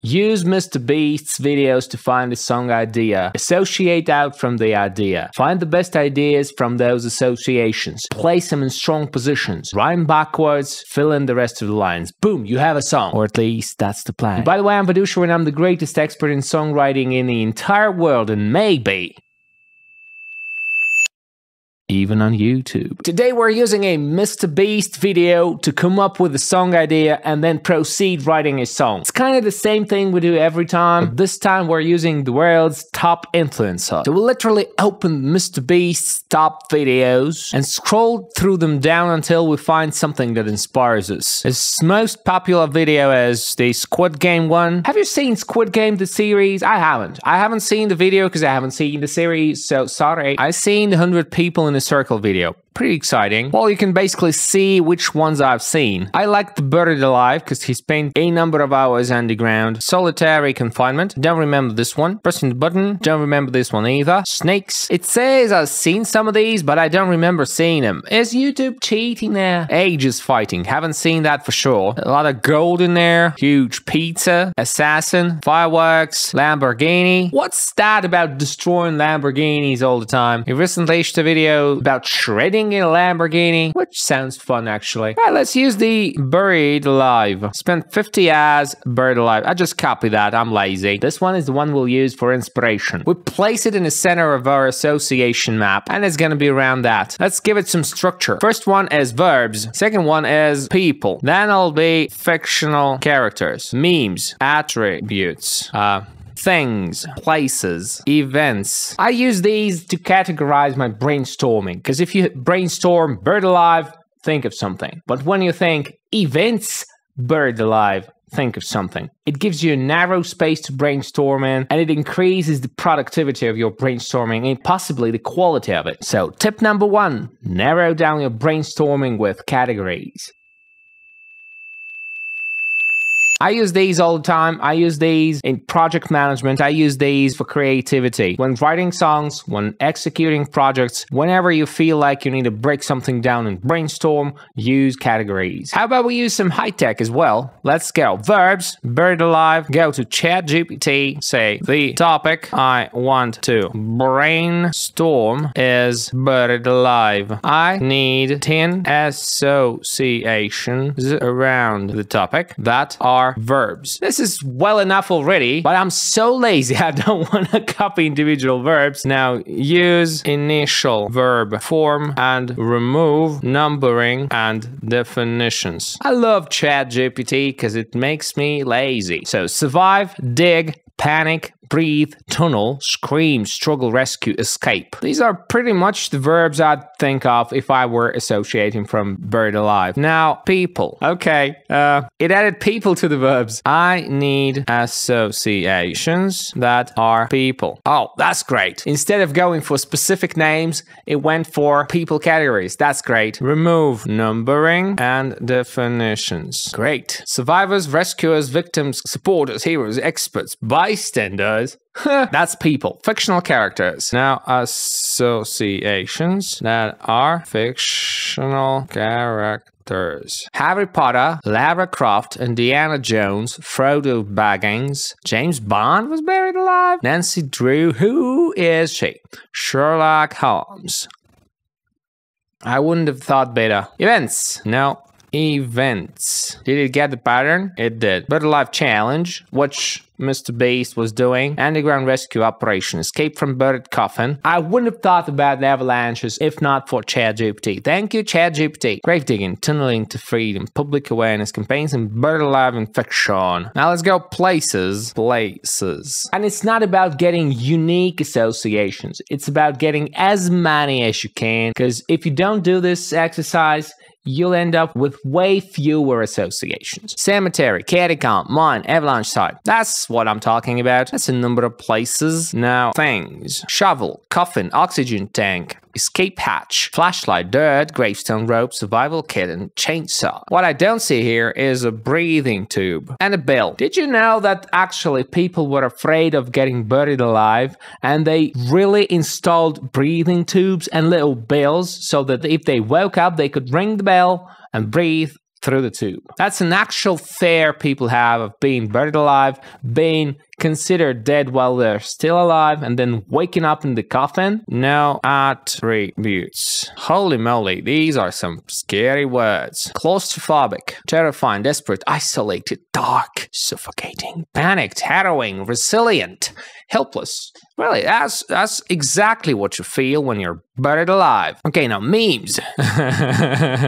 Use MrBeast's videos to find a song idea. Associate out from the idea. Find the best ideas from those associations. Place them in strong positions. Rhyme backwards, fill in the rest of the lines. Boom, you have a song. Or at least that's the plan. And by the way, I'm Vadusha and I'm the greatest expert in songwriting in the entire world, and maybe even on YouTube. Today we're using a MrBeast video to come up with a song idea and then proceed writing a song. It's kind of the same thing we do every time, but this time we're using the world's top influencer. So we'll literally open MrBeast's top videos and scroll through them down until we find something that inspires us. His most popular video is the Squid Game one. Have you seen Squid Game, the series? I haven't. I haven't seen the video because I haven't seen the series, so sorry. I've seen the 100 people in a circle video. Pretty exciting. Well, you can basically see which ones I've seen. I like the Buried Alive because he spent a number of hours underground. Solitary Confinement. Don't remember this one. Pressing the Button. Don't remember this one either. Snakes. It says I've seen some of these, but I don't remember seeing them. Is YouTube cheating there? Ages Fighting. Haven't seen that for sure. A lot of gold in there. Huge Pizza. Assassin. Fireworks. Lamborghini. What's that about destroying Lamborghinis all the time? He recently issued a video about shredding in a Lamborghini, which sounds fun actually. Alright, let's use the Buried Alive. Spent 50 hours Buried Alive. I just copy that, I'm lazy. This one is the one we'll use for inspiration. We place it in the center of our association map, and it's gonna be around that. Let's give it some structure. First one is verbs. Second one is people. Then it'll be fictional characters, memes, attributes, things, places, events. I use these to categorize my brainstorming, because if you brainstorm Buried Alive, think of something. But when you think events, Buried Alive, think of something. It gives you a narrow space to brainstorm in, and it increases the productivity of your brainstorming and possibly the quality of it. So tip number 1, narrow down your brainstorming with categories. I use these all the time. I use these in project management. I use these for creativity. When writing songs, when executing projects, whenever you feel like you need to break something down and brainstorm, use categories. How about we use some high tech as well? Let's go. Verbs, Buried Alive, go to ChatGPT, say the topic I want to brainstorm is Buried Alive. I need 10 associations around the topic that are verbs. This is well enough already, but I'm so lazy I don't want to copy individual verbs. Now use initial verb form and remove numbering and definitions. I love ChatGPT because it makes me lazy. So survive, dig, panic, breathe, tunnel, scream, struggle, rescue, escape. These are pretty much the verbs I'd think of if I were associating from Buried Alive. Now, people. Okay, it added people to the verbs. I need associations that are people. Oh, that's great. Instead of going for specific names, it went for people categories. That's great. Remove numbering and definitions. Great. Survivors, rescuers, victims, supporters, heroes, experts, bystanders. That's people. Fictional characters. Now, associations that are fictional characters. Harry Potter, Lara Croft, Indiana Jones, Frodo Baggins, James Bond was buried alive, Nancy Drew, who is she? Sherlock Holmes. I wouldn't have thought better. Events. No. Events. Did it get the pattern? It did. Buried Alive Challenge, which MrBeast was doing. Underground rescue operation. Escape from buried coffin. I wouldn't have thought about avalanches if not for ChatGPT. Thank you, ChatGPT. Grave digging, tunneling to freedom, public awareness campaigns, and Buried Alive in fiction. Now let's go places. Places. And it's not about getting unique associations. It's about getting as many as you can. Because if you don't do this exercise, you'll end up with way fewer associations. Cemetery, catacomb, mine, avalanche site. That's what I'm talking about. That's a number of places. Now, things. Shovel, coffin, oxygen tank, escape hatch, flashlight, dirt, gravestone rope, survival kit, and chainsaw. What I don't see here is a breathing tube and a bell. Did you know that actually people were afraid of getting buried alive and they really installed breathing tubes and little bells so that if they woke up they could ring the bell and breathe through the tube. That's an actual fear people have of being buried alive, being considered dead while they're still alive, and then waking up in the coffin. No attributes. Holy moly, these are some scary words. Claustrophobic, terrifying, desperate, isolated, dark, suffocating, panicked, harrowing, resilient, helpless. Really, that's exactly what you feel when you're buried alive. Okay, now memes.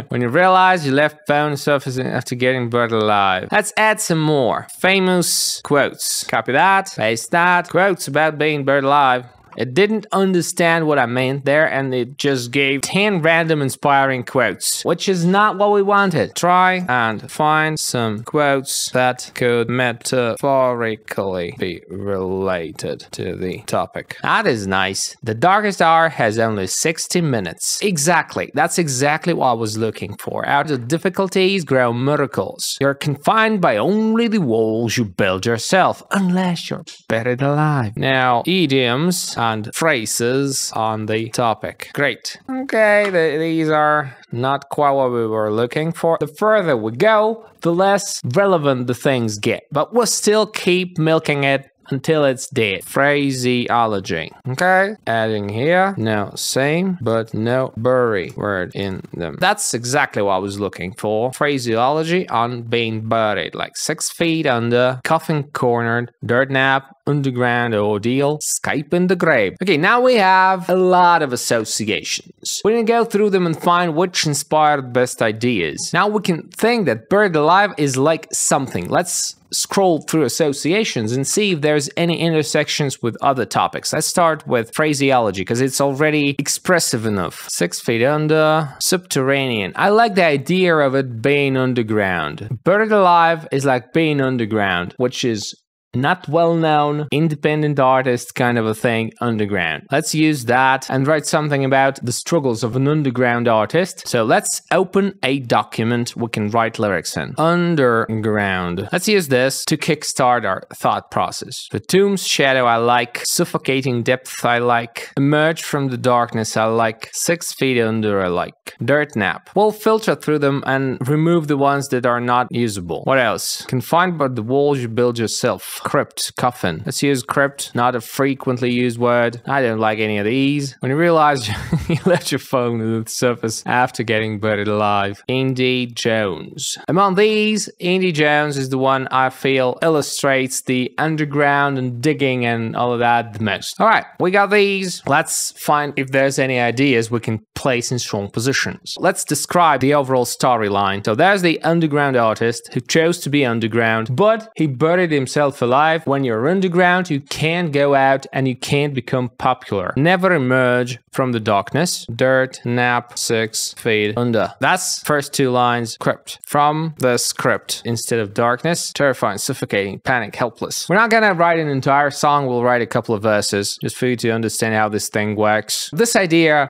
When you realize you left phone surfacing after getting buried alive. Let's add some more famous quotes. Copy that, paste that. Quotes about being buried alive. It didn't understand what I meant there, and it just gave 10 random inspiring quotes, which is not what we wanted. Try and find some quotes that could metaphorically be related to the topic. That is nice. The darkest hour has only 60 minutes. Exactly. That's exactly what I was looking for. Out of difficulties grow miracles. You're confined by only the walls you build yourself, unless you're buried alive. Now, idioms and phrases on the topic. Great. Okay, these are not quite what we were looking for. The further we go, the less relevant the things get, but we'll still keep milking it until it's dead. Phraseology. Okay, adding here, no same, but no bury word in them. That's exactly what I was looking for. Phraseology on being buried, like 6 feet under, coffin cornered, dirt nap, underground ordeal, Skype in the grave. Okay, now we have a lot of associations. We're gonna go through them and find which inspired the best ideas. Now we can think that buried alive is like something. Let's scroll through associations and see if there's any intersections with other topics. Let's start with phraseology because it's already expressive enough. 6 feet under, subterranean. I like the idea of it being underground. Buried alive is like being underground, which is not well-known, independent artist kind of a thing, underground. Let's use that and write something about the struggles of an underground artist. So let's open a document we can write lyrics in. Underground. Let's use this to kickstart our thought process. The tomb's shadow I like, suffocating depth I like, emerge from the darkness I like, 6 feet under I like, dirt nap. We'll filter through them and remove the ones that are not usable. What else? Confined by the walls you build yourself. Crypt, coffin. Let's use crypt, not a frequently used word. I don't like any of these. When you realize you left your phone on the surface after getting buried alive. Indy Jones. Among these, Indy Jones is the one I feel illustrates the underground and digging and all of that the most. Alright, we got these. Let's find if there's any ideas we can place in strong positions. Let's describe the overall storyline. So there's the underground artist who chose to be underground, but he buried himself alive. When you're underground, you can't go out and you can't become popular. Never emerge from the darkness. Dirt, nap, 6 feet under. That's first 2 lines. Crypt. From the script. Instead of darkness, terrifying, suffocating, panic, helpless. We're not gonna write an entire song, we'll write a couple of verses just for you to understand how this thing works. This idea,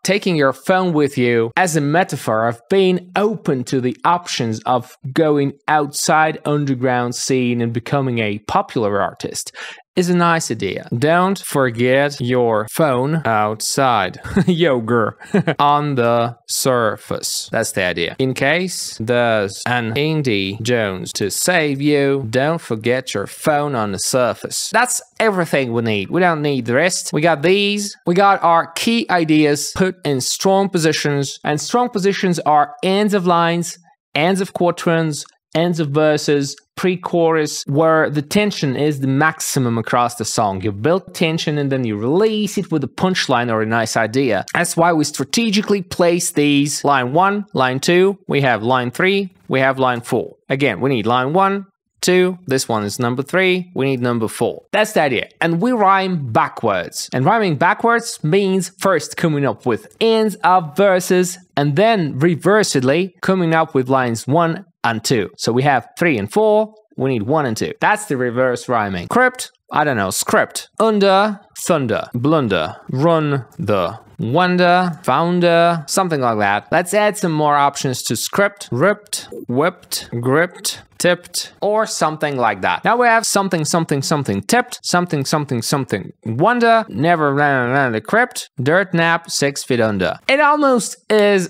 taking your phone with you as a metaphor of being open to the options of going outside underground scene and becoming a popular artist is a nice idea. Don't forget your phone outside. Yoga. On the surface. That's the idea. In case there's an Indy Jones to save you, don't forget your phone on the surface. That's everything we need. We don't need the rest. We got these. We got our key ideas put in strong positions. And strong positions are ends of lines, ends of quatrains, ends of verses, pre-chorus, where the tension is the maximum across the song. You build tension and then you release it with a punchline or a nice idea. That's why we strategically place these line 1, line 2, we have line 3, we have line 4. Again, we need line 1, 2, this one is number 3, we need number 4. That's the idea. And we rhyme backwards. And rhyming backwards means first coming up with ends of verses and then reversedly coming up with lines 1 and 2. So we have 3 and 4, we need 1 and 2. That's the reverse rhyming. Crypt, I don't know, script. Under, thunder, blunder, run, the, wonder, founder, something like that. Let's add some more options to script. Ripped, whipped, gripped, tipped, or something like that. Now we have something, something, something tipped, something, something, something wonder, never ran around the crypt, dirt nap, 6 feet under. It almost is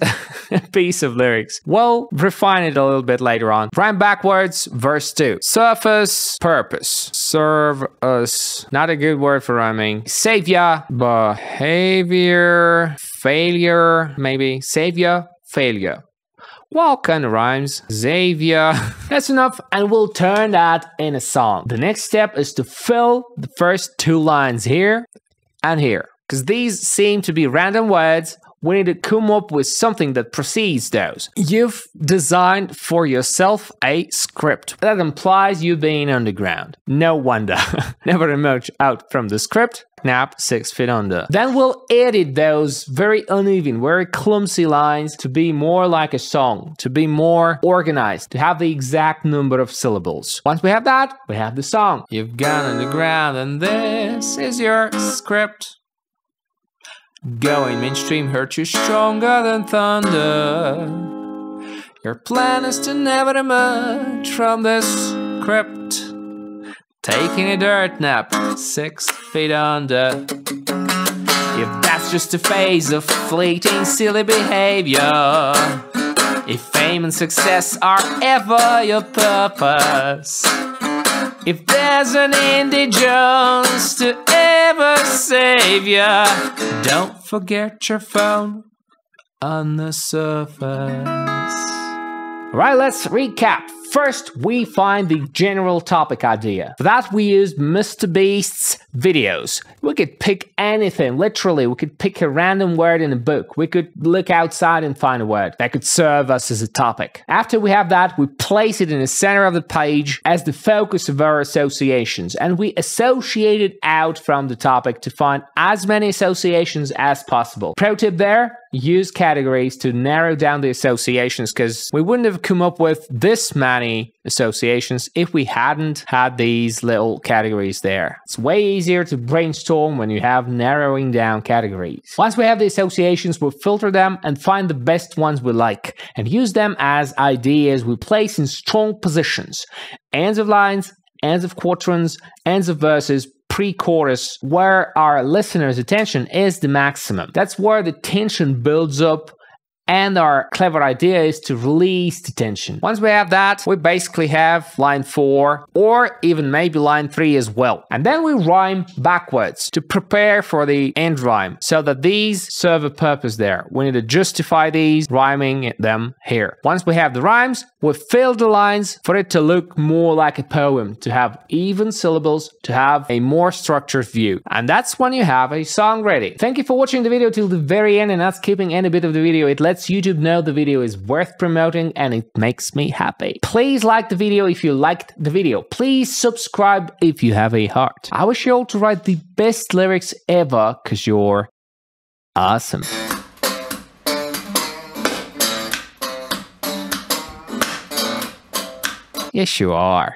a piece of lyrics. We'll refine it a little bit later on. Rhyme backwards, verse 2. Surface, purpose. Serve us. Not a good word for rhyming. Savior, behavior, failure, maybe. Savior, failure. Well, kind of rhymes. Xavier. That's enough, and we'll turn that in a song. The next step is to fill the first 2 lines here and here. Because these seem to be random words, we need to come up with something that precedes those. You've designed for yourself a script. That implies you being underground. No wonder. Never emerge out from the script. Nap 6 feet under. Then we'll edit those very uneven, very clumsy lines to be more like a song, to be more organized, to have the exact number of syllables. Once we have that, we have the song. You've gone underground and this is your script. Going mainstream hurt you stronger than thunder. Your plan is to never emerge from this crypt. Taking a dirt nap 6 feet under. If that's just a phase of fleeting silly behavior, if fame and success are ever your purpose, if there's an Indy Jones to ever save ya, don't forget your phone on the surface. Right, let's recap. First, we find the general topic idea. For that, we used MrBeast's videos. We could pick anything, literally. We could pick a random word in a book. We could look outside and find a word that could serve us as a topic. After we have that, we place it in the center of the page as the focus of our associations, and we associate it out from the topic to find as many associations as possible. Pro tip there, use categories to narrow down the associations, because we wouldn't have come up with this many associations if we hadn't had these little categories there. It's way easier to brainstorm when you have narrowing down categories. Once we have the associations, we'll filter them and find the best ones we like and use them as ideas we place in strong positions. Ends of lines, ends of quatrains, ends of verses, pre-chorus, where our listener's attention is the maximum. That's where the tension builds up, and our clever idea is to release the tension. Once we have that, we basically have line 4 or even maybe line 3 as well. And then we rhyme backwards to prepare for the end rhyme so that these serve a purpose there. We need to justify these, rhyming them here. Once we have the rhymes, we fill the lines for it to look more like a poem, to have even syllables, to have a more structured view. And that's when you have a song ready. Thank you for watching the video till the very end and not skipping any bit of the video. It lets YouTube know the video is worth promoting and it makes me happy. Please like the video if you liked the video. Please subscribe if you have a heart. I wish you all to write the best lyrics ever, because you're awesome. Yes, you are.